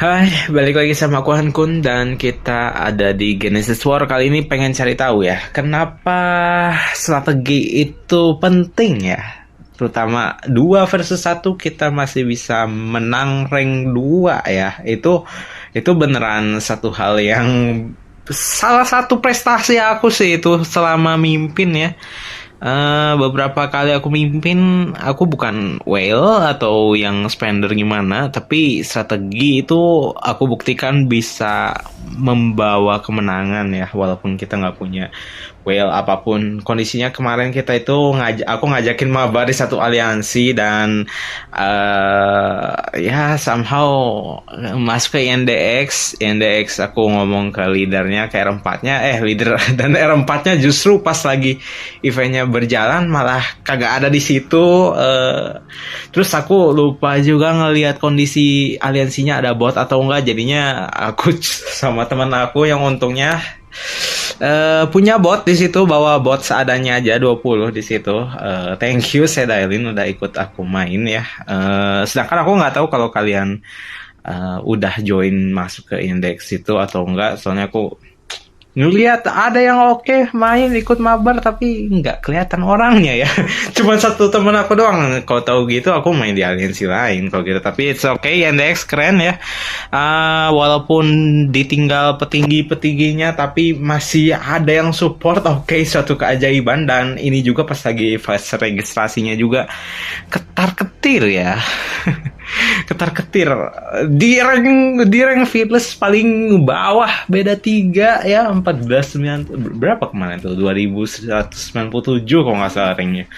Hai, balik lagi sama aku Hankun dan kita ada di Genesis War. Kali ini pengen cari tahu ya, kenapa strategi itu penting ya? Terutama 2 versus 1 kita masih bisa menang rank 2 ya. Itu beneran satu hal yang salah satu prestasi aku sih itu selama mimpin ya. Beberapa kali aku mimpin, aku bukan whale atau yang spender gimana, tapi strategi itu aku buktikan bisa membawa kemenangan ya, walaupun kita nggak punya whale apapun kondisinya. Kemarin kita itu aku ngajakin mabar di satu aliansi dan ya somehow masuk ke INDX aku ngomong ke leadernya, ke R4-nya, leader dan R4-nya justru pas lagi eventnya berjalan malah kagak ada di situ. Terus aku lupa juga ngelihat kondisi aliansinya ada bot atau enggak, jadinya aku sama teman aku yang untungnya punya bot di situ, bawa bot seadanya aja 20 di situ. Thank you Sedailin udah ikut aku main ya. Sedangkan aku nggak tahu kalau kalian udah join masuk ke indeks itu atau enggak, soalnya aku ngeliat ada yang oke main ikut mabar tapi nggak kelihatan orangnya ya. Cuman satu temen aku doang. Kalau tahu gitu aku main di aliansi lain kalau gitu. Tapi it's okay, NDX keren ya. Walaupun ditinggal petinggi-petingginya tapi masih ada yang support. Oke, suatu keajaiban. Dan ini juga pas lagi fase registrasinya juga ketar-ketir ya. Ketar-ketir di rank fearless paling bawah, beda 3 ya, 14 berapa kemarin tuh, 2197 kalau nggak salah ranknya.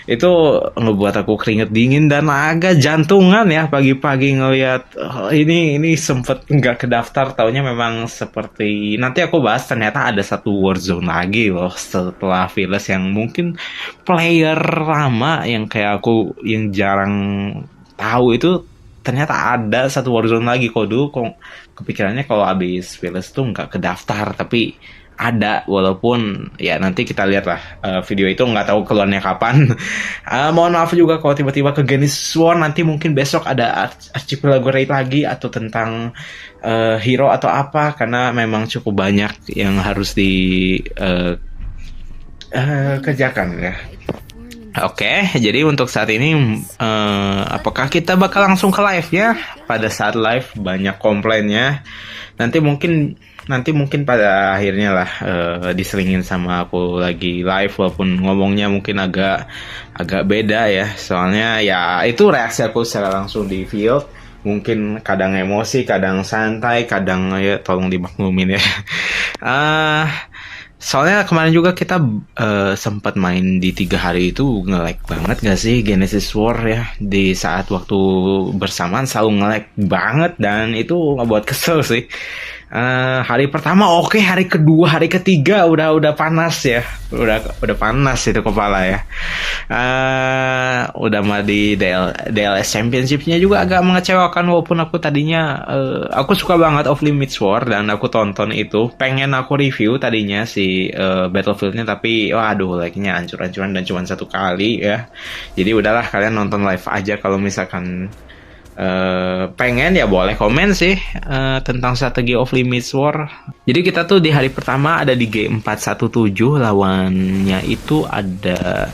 Itu ngebuat aku keringet dingin dan agak jantungan ya pagi-pagi ngelihat ini sempet nggak kedaftar, taunya memang seperti nanti aku bahas, ternyata ada satu Warzone lagi loh setelah fearless yang mungkin player lama yang kayak aku yang jarang tahu itu, ternyata ada satu Warzone lagi. Kok dulu kok kepikirannya kalau abis Fearless tuh nggak kedaftar, tapi ada, walaupun ya nanti kita lihat lah video itu, nggak tahu keluarnya kapan. Mohon maaf juga kalau tiba-tiba ke Genesis War, nanti mungkin besok ada Archipelago Raid lagi atau tentang hero atau apa, karena memang cukup banyak yang harus kerjakan ya. Oke, jadi untuk saat ini apakah kita bakal langsung ke live ya? Pada saat live banyak komplainnya. Nanti mungkin pada akhirnya lah diselingin sama aku lagi live, walaupun ngomongnya mungkin agak beda ya. Soalnya ya itu reaksi aku secara langsung di field. Mungkin kadang emosi, kadang santai, kadang ya tolong dimaklumin ya. Soalnya kemarin juga kita sempat main di 3 hari itu, nge-lag banget gak sih Genesis War ya. Di saat waktu bersamaan selalu nge-lag banget dan itu ngebuat kesel sih. Hari pertama oke, hari kedua, hari ketiga udah panas ya. Udah panas itu kepala ya. Udah mah di DLS Championship-nya juga agak mengecewakan, walaupun aku tadinya aku suka banget Off Limits War dan aku tonton itu, pengen aku review tadinya si Battlefield-nya, tapi waduh lagnya ancur-ancuran dan cuma 1 kali ya. Jadi udahlah, kalian nonton live aja. Kalau misalkan pengen ya boleh komen sih tentang strategi Off Limits War. Jadi kita tuh di hari pertama ada di G417, lawannya itu ada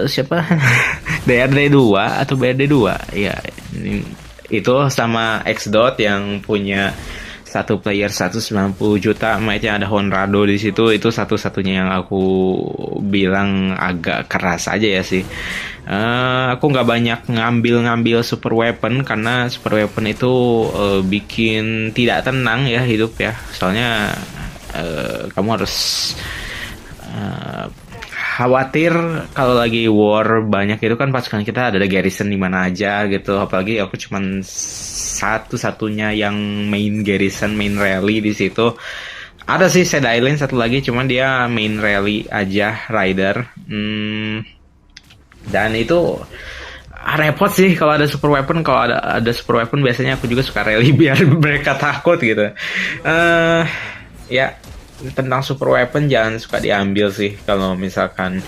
siapa? DRD2 atau BRD2 ya, itu sama Xdot yang punya satu player 190 juta match-nya, ada Honrado di situ. Itu satu-satunya yang aku bilang agak keras aja ya sih. Aku nggak banyak ngambil super weapon karena super weapon itu bikin tidak tenang ya hidup ya. Soalnya kamu harus khawatir kalau lagi war banyak itu kan, pasukan kita ada garrison di mana aja gitu. Apalagi aku cuman satu-satunya yang main garrison, main rally di situ. Ada sih Sedailin satu lagi, cuman dia main rally aja, rider. Dan itu repot sih kalau ada super weapon. Kalau ada super weapon biasanya aku juga suka rally biar mereka takut gitu. Ya tentang super weapon jangan suka diambil sih kalau misalkan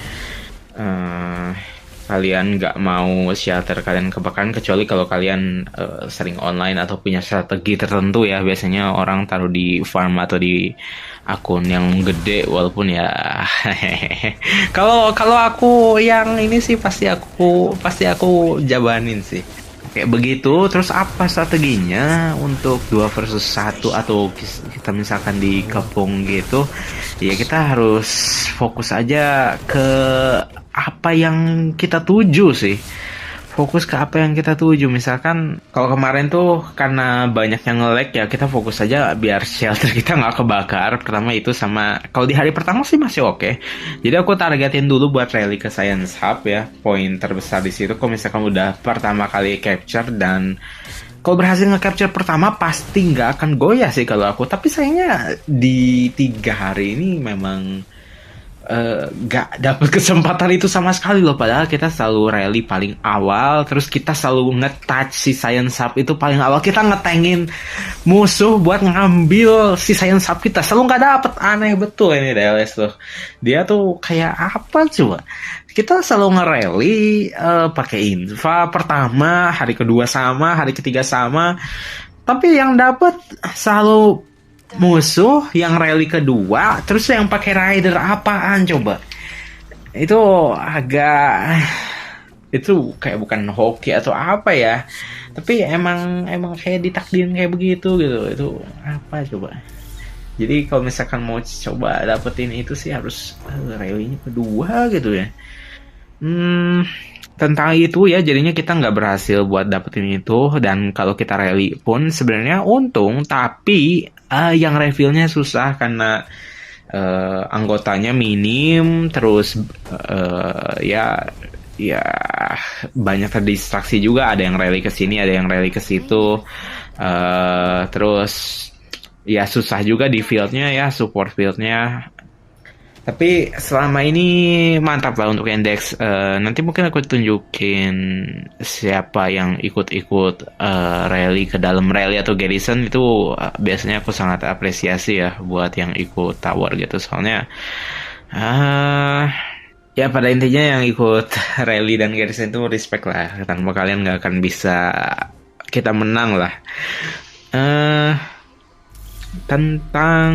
kalian nggak mau shelter kalian kebakaran, kecuali kalau kalian sering online atau punya strategi tertentu ya. Biasanya orang taruh di farm atau di akun yang gede, walaupun ya kalau kalau aku yang ini sih pasti aku jabanin sih kayak begitu. Terus apa strateginya untuk 2 versus 1, atau kita misalkan dikepung gitu ya, kita harus fokus aja ke apa yang kita tuju sih. Fokus ke apa yang kita tuju. Misalkan kalau kemarin tuh karena banyak yang nge-lag ya, kita fokus aja biar shelter kita nggak kebakar. Pertama itu, sama kalau di hari pertama sih masih oke. Jadi aku targetin dulu buat rally ke Science Hub ya. Poin terbesar di situ kalau misalkan udah pertama kali capture, dan kalau berhasil nge-capture pertama pasti nggak akan goyah sih kalau aku. Tapi sayangnya di 3 hari ini memang gak dapet kesempatan itu sama sekali loh. Padahal kita selalu rally paling awal, terus kita selalu nge-touch si Science Hub itu paling awal. Kita ngetengin musuh buat ngambil si Science Hub kita, selalu gak dapet. Aneh betul ini DLS tuh. Dia tuh kayak apa coba? Kita selalu nge-rally pakai infa pertama, hari kedua sama, hari ketiga sama, tapi yang dapet selalu musuh yang rally kedua, terus yang pakai rider apaan coba? Itu agak, itu kayak bukan hoki atau apa ya, tapi emang kayak ditakdirin kayak begitu gitu. Itu apa coba? Jadi kalau misalkan mau coba dapetin itu sih harus rally-nya kedua gitu ya. Tentang itu ya, jadinya kita nggak berhasil buat dapetin itu. Dan kalau kita rally pun sebenarnya untung, tapi yang refillnya susah karena anggotanya minim. Terus ya banyak terdistraksi juga. Ada yang rally ke sini, ada yang rally ke situ. Terus ya susah juga di fieldnya ya, support fieldnya. Tapi selama ini mantap lah untuk Index. Nanti mungkin aku tunjukin siapa yang ikut-ikut rally ke dalam rally atau garrison. Itu biasanya aku sangat apresiasi ya buat yang ikut tower gitu. Soalnya ya pada intinya yang ikut rally dan garrison itu respect lah. Tanpa kalian nggak akan bisa kita menang lah. Tentang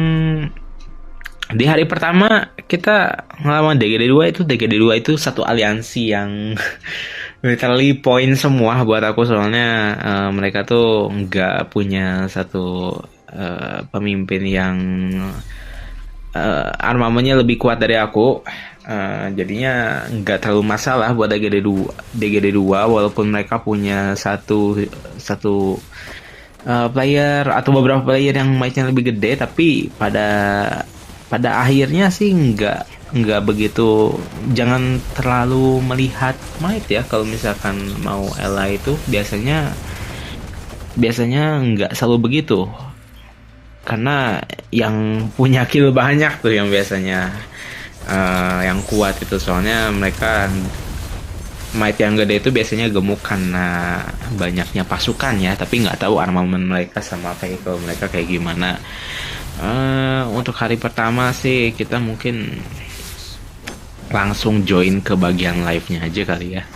di hari pertama kita ngelawan DGD2 itu. DGD2 itu satu aliansi yang literally poin semua buat aku. Soalnya mereka tuh nggak punya satu pemimpin yang armamennya lebih kuat dari aku. Jadinya nggak terlalu masalah buat DGD2 walaupun mereka punya satu player atau beberapa player yang mic-nya lebih gede. Tapi pada akhirnya sih nggak begitu. Jangan terlalu melihat might ya kalau misalkan mau LA itu. Biasanya nggak selalu begitu, karena yang punya kill banyak tuh yang biasanya yang kuat itu. Soalnya mereka might yang gede itu biasanya gemuk karena banyaknya pasukan ya, tapi nggak tahu armamen mereka sama vehicle mereka kayak gimana. Untuk hari pertama sih kita mungkin langsung join ke bagian live-nya aja kali ya.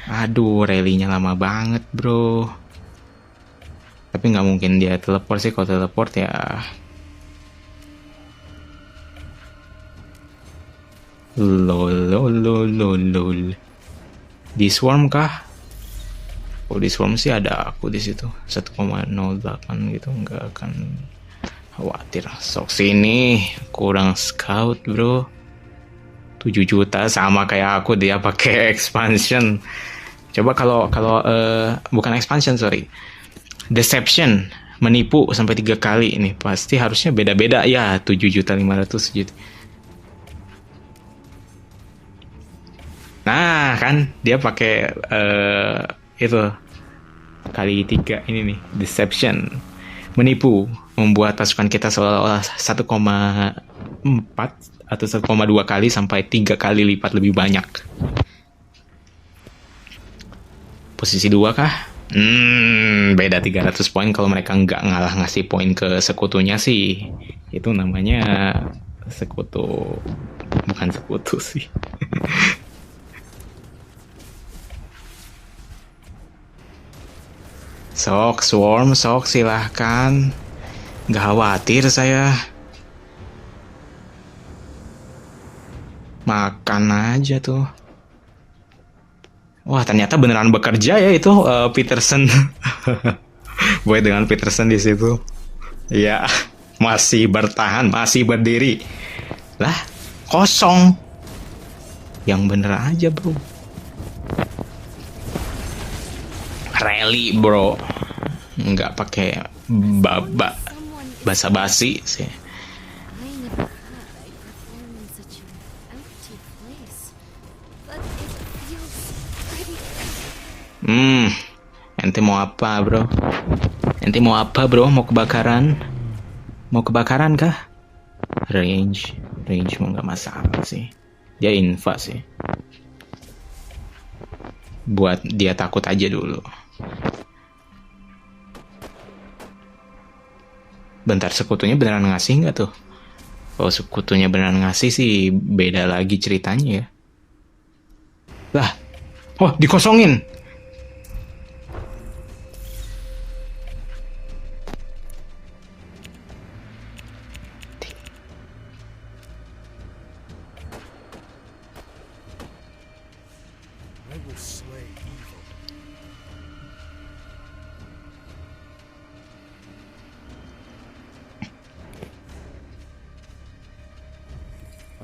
Aduh, rally-nya lama banget bro. Tapi nggak mungkin dia teleport sih. Kalau teleport ya lol. Di swarm kah? Oh, di swarm sih ada aku di situ 1,08 gitu, nggak akan khawatir. Sok sini, kurang scout bro. 7 juta sama kayak aku, dia pakai expansion. Coba kalau bukan expansion, sorry, deception, menipu sampai 3 kali. Ini pasti harusnya beda-beda ya. 7.500.000 juta. Nah kan dia pakai itu kali 3 ini nih, deception, menipu, membuat pasukan kita seolah-olah 1,4 atau 1,2 kali sampai 3 kali lipat lebih banyak. Posisi 2 kah? Beda 300 poin. Kalau mereka nggak ngalah ngasih poin ke sekutunya sih, itu namanya sekutu. Bukan sekutu sih. Sok, Swarm, sok silahkan. Gak khawatir saya. Makan aja tuh. Wah, ternyata beneran bekerja ya itu Peterson. Boy dengan Peterson di situ. Ya, masih bertahan, masih berdiri. Lah, kosong. Yang bener aja, bro. Rally, bro. Nggak pakai basa-basi sih. Ente mau apa, bro? Ente mau apa, bro? Mau kebakaran? Mau kebakaran kah? Range mau nggak masalah sih. Dia infa sih. Buat dia takut aja dulu. Bentar, sekutunya beneran ngasih nggak tuh? Kalau sekutunya beneran ngasih sih beda lagi ceritanya ya. Lah, oh dikosongin.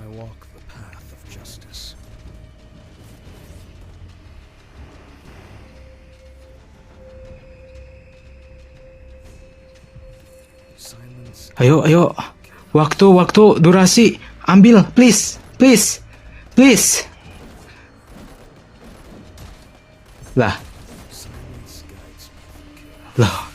I walk the path of justice. Silence. Ayo. Waktu, durasi. Ambil, please. Lah. Silence guides me. Loh.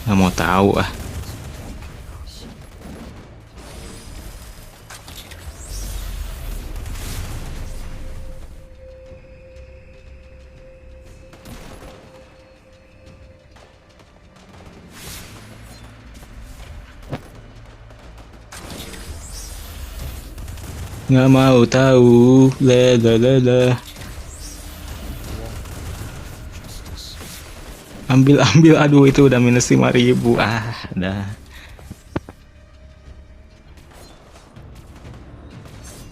Nggak mau tahu ah. Nggak mau tahu. La. Ambil, aduh itu udah minus 5.000. Dah.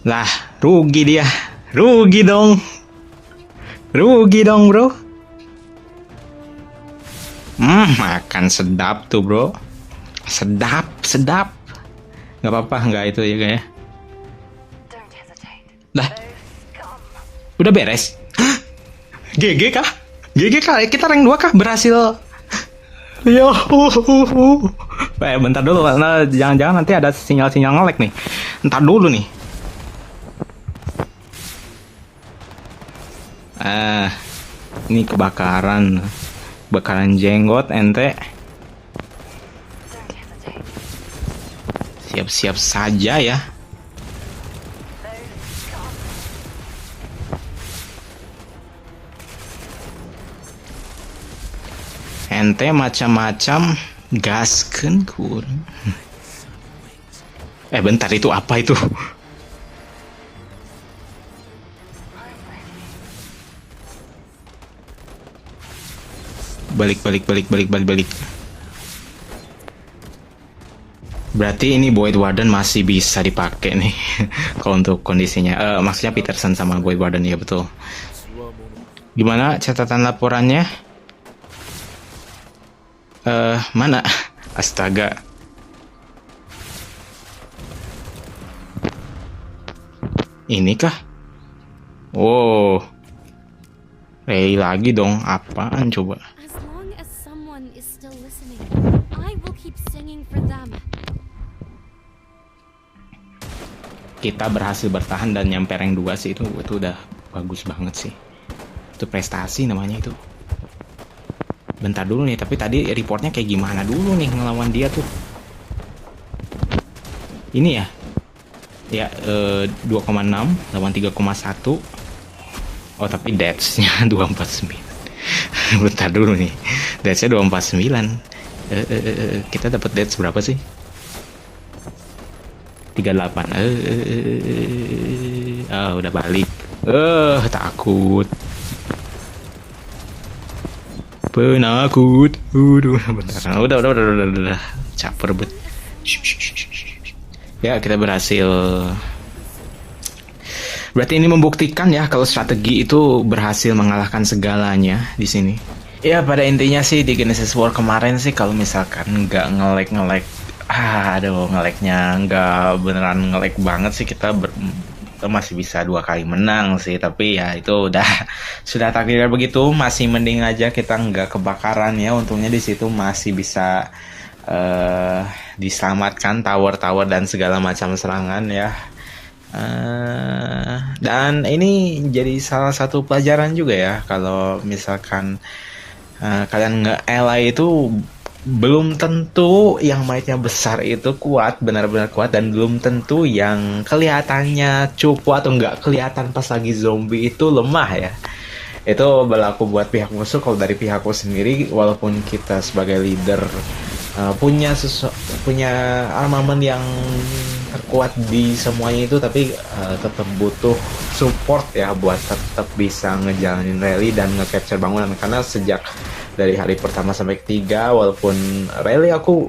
Lah, rugi dia. Rugi dong, bro. Makan sedap tuh, bro. Sedap. Nggak apa-apa, nggak itu ya kayaknya. Lah, udah beres. GG kah? Kita rank 2 kah? Berhasil. Yo. Bentar dulu, nah, jangan-jangan nanti ada sinyal nge-lag nih. Ntar dulu nih. Ini kebakaran jenggot ente. Siap-siap saja ya. Ente macam-macam gaskeun kurang. Bentar, itu apa itu? Balik. Berarti ini Void Warden masih bisa dipakai nih. Kalau untuk kondisinya, maksudnya Peterson sama Void Warden ya, betul. Gimana catatan laporannya? Mana? Astaga. Ini kah? Oh. Ray lagi dong. Apaan coba? As long as someone is still listening, I will keep singing for them. Kita berhasil bertahan dan nyampe rank 2 sih, itu udah bagus banget sih. Itu prestasi namanya itu. Bentar dulu nih, tapi tadi reportnya kayak gimana dulu nih ngelawan dia tuh? Ini ya? Ya, 2,6 lawan 3,1. Oh, tapi deaths-nya 249. Bentar dulu nih. Deaths-nya 249. Kita dapat deaths berapa sih? 38. Udah balik. Takut. Penakut. Bentar. Udah. Caper bet. Ya, kita berhasil. Berarti ini membuktikan ya kalau strategi itu berhasil mengalahkan segalanya di sini. Ya, pada intinya sih di Genesis War kemarin sih kalau misalkan nggak ngelek, ngeleknya nggak beneran ngelek banget sih kita masih bisa 2 kali menang sih. Tapi ya itu udah sudah takdirnya begitu. Masih mending aja kita nggak kebakaran ya. Untungnya di situ masih bisa diselamatkan tower-tower dan segala macam serangan ya. Dan ini jadi salah satu pelajaran juga ya kalau misalkan kalian nge-ally itu belum tentu yang might-nya besar itu kuat, benar-benar kuat, dan belum tentu yang kelihatannya cupu atau nggak kelihatan pas lagi zombie itu lemah ya. Itu berlaku buat pihak musuh. Kalau dari pihakku sendiri, walaupun kita sebagai leader punya armament yang terkuat di semuanya itu, tapi tetap butuh support ya buat tetap bisa ngejalanin rally dan nge-capture bangunan. Karena sejak dari hari pertama sampai ketiga, walaupun rally aku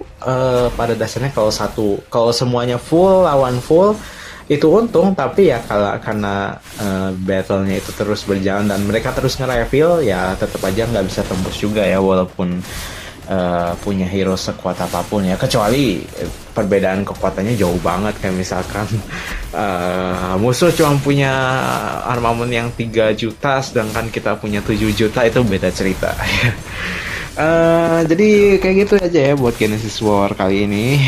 pada dasarnya kalau semuanya full, lawan full itu untung, tapi ya karena battle-nya itu terus berjalan dan mereka terus nge-reveal, ya tetap aja nggak bisa tembus juga ya, walaupun punya hero sekuat apapun ya, kecuali perbedaan kekuatannya jauh banget. Kayak misalkan musuh cuma punya armament yang 3 juta sedangkan kita punya 7 juta, itu beda cerita. Jadi kayak gitu aja ya buat Genesis War kali ini.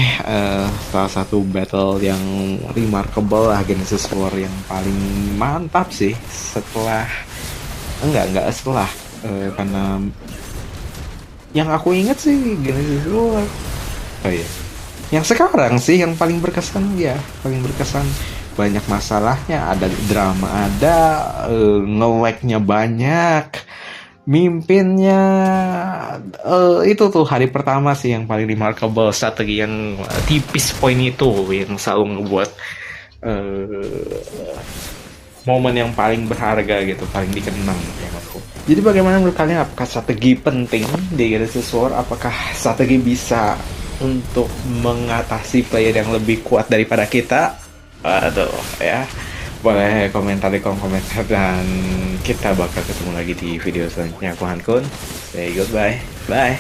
Salah satu battle yang remarkable lah, Genesis War yang paling mantap sih setelah karena yang aku ingat sih Genesis War. Oh iya. Yang sekarang sih yang paling berkesan ya, banyak masalahnya, ada drama, ada nge-lag-nya banyak, mimpinnya itu tuh hari pertama sih yang paling remarkable, strategi yang tipis poin itu yang selalu ngebuat momen yang paling berharga gitu, paling dikenang ya aku. Jadi bagaimana menurut kalian, apakah strategi penting di Genesis War? Apakah strategi bisa untuk mengatasi player yang lebih kuat daripada kita? Aduh ya, boleh komentar di kolom komentar, dan kita bakal ketemu lagi di video selanjutnya. Aku Han Kun, say goodbye, bye.